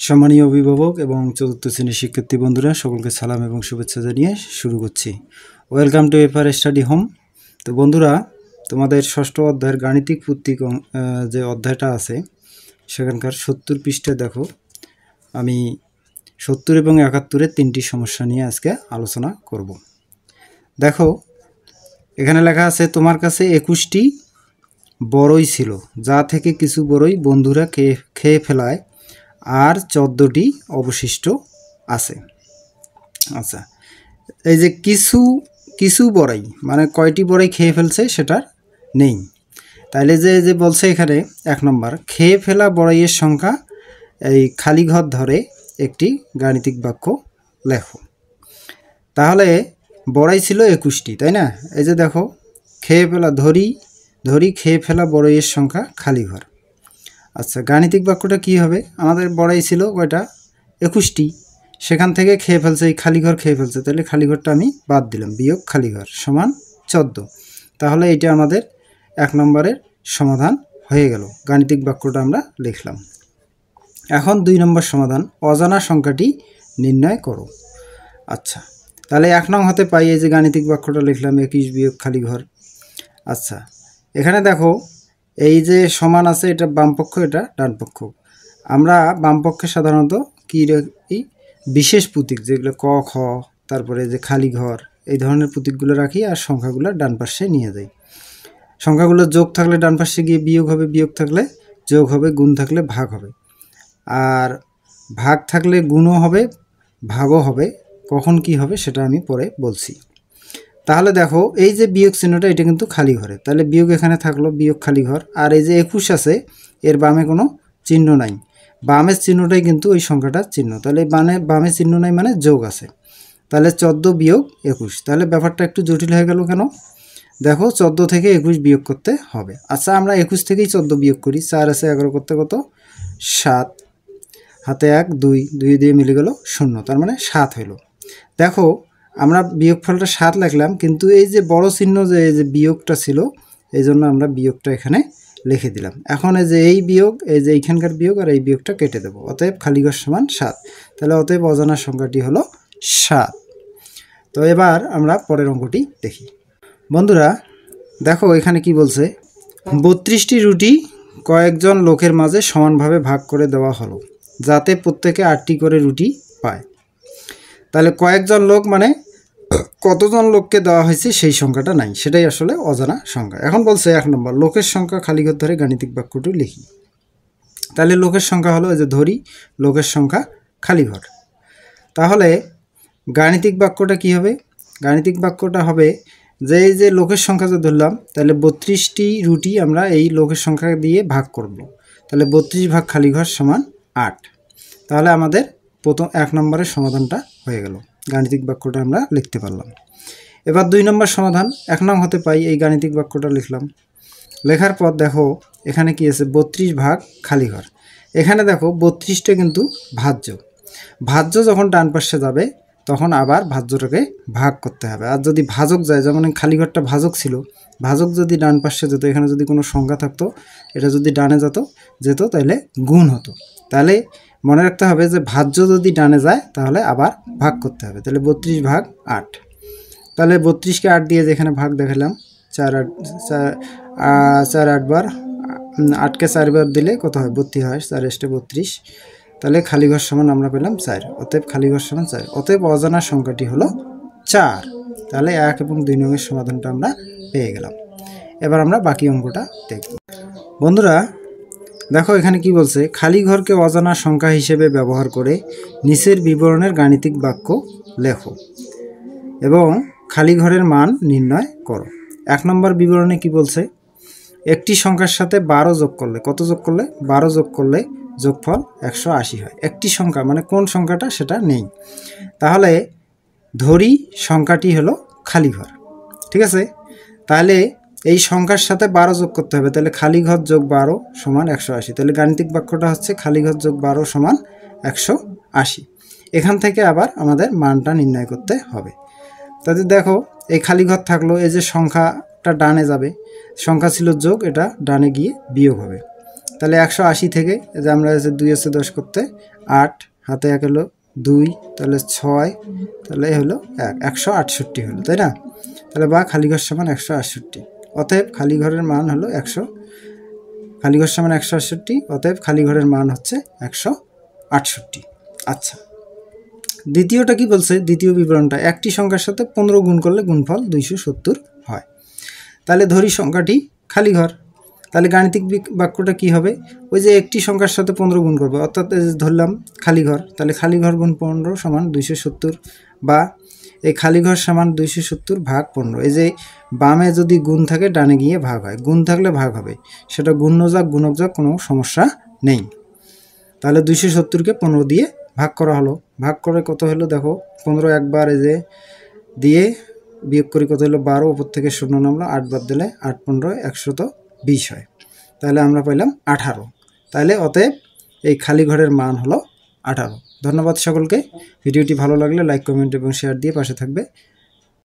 সম্মানীয় অভিভাবক এবং চতুর্থ শ্রেণীর শিক্ষার্থী বন্ধুরা সকলকে সালাম এবং শুভেচ্ছা জানিয়ে শুরু করছি। Welcome to FR study home. তো বন্ধুরা, তোমাদের ষষ্ঠ অধ্যায়ের গাণিতিক ভিত্তিক যে অধ্যায়টা আছে সেখানকার 70 পৃষ্ঠায় দেখো, আমি 70 এবং 71-এর 3টি সমস্যা নিয়ে আজকে আলোচনা করব। দেখো, এখানে লেখা আছে তোমার কাছে 21টি বড়ই ছিল, যা থেকে কিছু বড়ই বন্ধুরা খেয়ে ফেলায় আর 14টি অবশিষ্ট আছে। আচ্ছা, এই যে কিছু কিছু বড়াই মানে কয়টি বড়াই খেয়ে ফেলছে সেটার নেই। তাইলে যে বলছে এখানে 1 নম্বর, খেয়ে ফেলা বড়াইয়ের সংখ্যা এই খালি ঘর ধরে একটি গাণিতিক বাক্য লেখো। তাহলে বড়াই ছিল 21টি, তাই না? এই যে দেখো, খেয়ে ফেলা ধরি খেয়ে ফেলা বড়াইয়ের সংখ্যা খালি ঘর। আচ্ছা, গাণিতিক বাক্যটা কি হবে? আমাদের বড়াই ছিল কয়টা? 21টি। সেখান থেকে খেয়ে ফেলছে, এই খালি ঘর খেয়ে ফেলছে, তাহলে খালি ঘরটা আমি বাদ দিলাম, বিয়োগ খালি ঘর সমান 14। তাহলে এটা আমাদের 1 নম্বরের সমাধান হয়ে গেল। গাণিতিক বাক্যটা আমরা লিখলাম। এখন 2 নম্বর সমাধান, অজানা সংখ্যাটি নির্ণয় করো। আচ্ছা, তাহলে 1 নং হতে পাই, এই যে গাণিতিক বাক্যটা লিখলাম 21 বিয়োগ খালি ঘর। আচ্ছা, এখানে দেখো, এই যে সমান আছে, এটা বাম পক্ষ, এটা ডান পক্ষ। আমরা বাম পক্ষে সাধারণত কি রাখি? বিশেষ প্রতীক, যেগুলো ক খ, তারপরে যে খালি ঘর, এই ধরনের প্রতীকগুলো রাখি আর সংখ্যাগুলো ডান পাশে নিয়ে যাই। সংখ্যাগুলো যোগ থাকলে ডান পাশে গিয়ে বিয়োগ হবে, বিয়োগ থাকলে যোগ হবে, গুণ থাকলে ভাগ হবে, আর ভাগ থাকলে গুণও হবে, ভাগও হবে। কখন কি হবে সেটা আমি পরে বলছি। তাহলে দেখো, এই যে বিয়োগ চিহ্নটা, এটা কিন্তু খালি ঘরে, তাহলে বিয়োগ এখানে থাকলো, বিয়োগ খালি ঘর। আর এই যে 21 আছে, এর বামে কোনো চিহ্ন নাই, বামের চিহ্নটাই কিন্তু ওই সংখ্যাটার চিহ্ন, তাহলে বামে চিহ্ন নাই মানে যোগ আছে। তাহলে 14 বিয়োগ 21, তাহলে ব্যাপারটা একটু জটিল হয়ে গেল কেন? দেখো, 14 থেকে 21 বিয়োগ করতে হবে। আচ্ছা, আমরা 21 থেকেই 14 বিয়োগ করি। 4 আছে 11 করতে কত? 7, হাতে 1, 2 দিয়ে মিলে গেল 0, তার মানে 7 হইল। দেখো, আমরা বিয়োগফলটা 7 লিখলাম, কিন্তু এই যে বড় চিহ্ন যে বিয়োগটা ছিল, এই জন্য আমরা বিয়োগটা এখানে লিখে দিলাম। এখন এই যে এই বিয়োগ, এই যে এইখানকার বিয়োগ আর এই বিয়োগটা কেটে দেবো, অতএব খালি ঘর সমান 7। তাহলে অতএব অজানা সংখ্যাটি হলো 7। তো এবার আমরা পরের অঙ্কটি দেখি। বন্ধুরা দেখো, এখানে কি বলছে? 32টি রুটি কয়েকজন লোকের মাঝে সমানভাবে ভাগ করে দেওয়া হলো, যাতে প্রত্যেকে 8টি করে রুটি পায়। তাহলে কয়েকজন লোক মানে কতজন লোককে দেওয়া হয়েছে সেই সংখ্যাটা নাই, সেটাই আসলে অজানা সংখ্যা। এখন বলছে 1 নম্বর, লোকের সংখ্যা খালি ঘর ধরে গাণিতিক বাক্যটি লিখি। তাহলে লোকের সংখ্যা হলো, এই যে ধরি লোকের সংখ্যা খালি ঘর। তাহলে গাণিতিক বাক্যটা কি হবে? গাণিতিক বাক্যটা হবে যে এই যে লোকের সংখ্যা যে ধরলাম, তাহলে 32টি রুটি আমরা এই লোকের সংখ্যা দিয়ে ভাগ করব। তাহলে 32 ভাগ খালি ঘর সমান 8। তাহলে আমাদের প্রথম 1 নম্বরের সমাধানটা হয়ে গেল, গাণিতিক বাক্যটা আমরা লিখতে পারলাম। এবার 2 নম্বর সমাধান, 1 নং হতে পাই, এই গাণিতিক বাক্যটা লিখলাম। লেখার পর দেখো, এখানে কি আছে? 32 ভাগ খালি ঘর। এখানে দেখো 32টা কিন্তু ভাজ্য যখন ডান পাশে যাবে তখন আবার ভাজ্যটাকে ভাগ করতে হবে। আর যদি ভাজক যায়, যেমন খালি ঘরটা ভাজক ছিল, ভাজক যদি ডান পাশে যেত, এখানে যদি কোনো সংখ্যা থাকতো, এটা যদি ডানে যেত তাহলে গুণ হতো। তাহলে মনে রাখতে হবে যে ভাজ্য যদি ডানে যায় তাহলে আবার ভাগ করতে হবে। তাহলে 32 ভাগ 8। তাহলে 32কে 8 দিয়ে যেখানে ভাগ দেখালাম, 4 8 বার, 8কে 4 বার দিলে কত হয়? 32 হয়, 4 × 32। তাহলে খালি ঘর সমান আমরা পেলাম 4, অতএব খালি ঘর সমান 4, অতএব অজানা সংখ্যাটি হলো 4। তাহলে 1 এবং 2 নংয়ের সমাধানটা আমরা পেয়ে গেলাম। এবার আমরা বাকি অঙ্কটা দেখব। বন্ধুরা দেখো, এখানে কি বলছে? খালি ঘরকে অজানা সংখ্যা হিসেবে ব্যবহার করে নিচের বিবরণের গাণিতিক বাক্য লেখো এবং খালি ঘরের মান নির্ণয় করো। 1 নম্বর বিবরণে কি বলছে? একটি সংখ্যার সাথে 12 যোগ করলে, কত যোগ করলে? 12 যোগ করলে যোগফল 180 হয়। একটি সংখ্যা মানে কোন সংখ্যাটা সেটা নেই। তাহলে ধরি সংখ্যাটি হলো খালি ঘর, ঠিক আছে? তাহলে এই সংখ্যার সাথে 12 যোগ করতে হবে, তাহলে খালি ঘর যোগ 12 সমান 180। তাহলে গাণিতিক বাক্যটা হচ্ছে খালি ঘর যোগ 12 সমান 180। এখান থেকে আবার আমাদের মানটা নির্ণয় করতে হবে। তাহলে দেখো, এই খালি ঘর থাকলো, এই যে সংখ্যাটা ডানে যাবে, সংখ্যা ছিল যোগ, এটা ডানে গিয়ে বিয়োগ হবে। তাহলে 180 থেকে এই যে আমরা 2 আছে 10 করতে 8 হাতে 1 হলো 2 তাহলে 6 তাহলে হলো 168 হলো, তাই না? তাহলে বা খালি ঘর সমান 168। অতএব খালি ঘরের মান হলো 100, খালি ঘর সমান 168, অতএব খালি ঘরের মান হচ্ছে 168। আচ্ছা, দ্বিতীয়টা কি বলছে? দ্বিতীয় বিবরণটা একটি সংখ্যার সাথে 15 গুণ করলে গুণফল 270 হয়। তাহলে ধরি সংখ্যাটি খালি ঘর, তাহলে গাণিতিক বাক্যটা কি হবে? ওই যে একটি সংখ্যার সাথে 15 গুণ করবো, অর্থাৎ ধরলাম খালি ঘর, তাহলে খালি ঘর গুণ 15 সমান 270, বা এই খালি ঘর সমান 270 ভাগ 15। এই যে বামে যদি গুণ থাকে ডানে গিয়ে ভাগ হয়, গুণ থাকলে ভাগ হবে, সেটা গুণ্য যাক গুণক যাক কোনো সমস্যা নেই। তাহলে 270কে 15 দিয়ে ভাগ করা হলো, ভাগ করে কত হলো দেখো, 15 একবার এই যে দিয়ে বিয়োগ করি কত হলো 12, উপর থেকে 0 নামলো, 8 বাদ দিলে 8 15 120 হয়, তাহলে আমরা পাইলাম 18। তাহলে অতএব এই খালি ঘরের মান হলো 18। ধন্যবাদ সকলকে। ভিডিওটি ভালো লাগলে লাইক, কমেন্ট এবং শেয়ার দিয়ে পাশে থাকবে।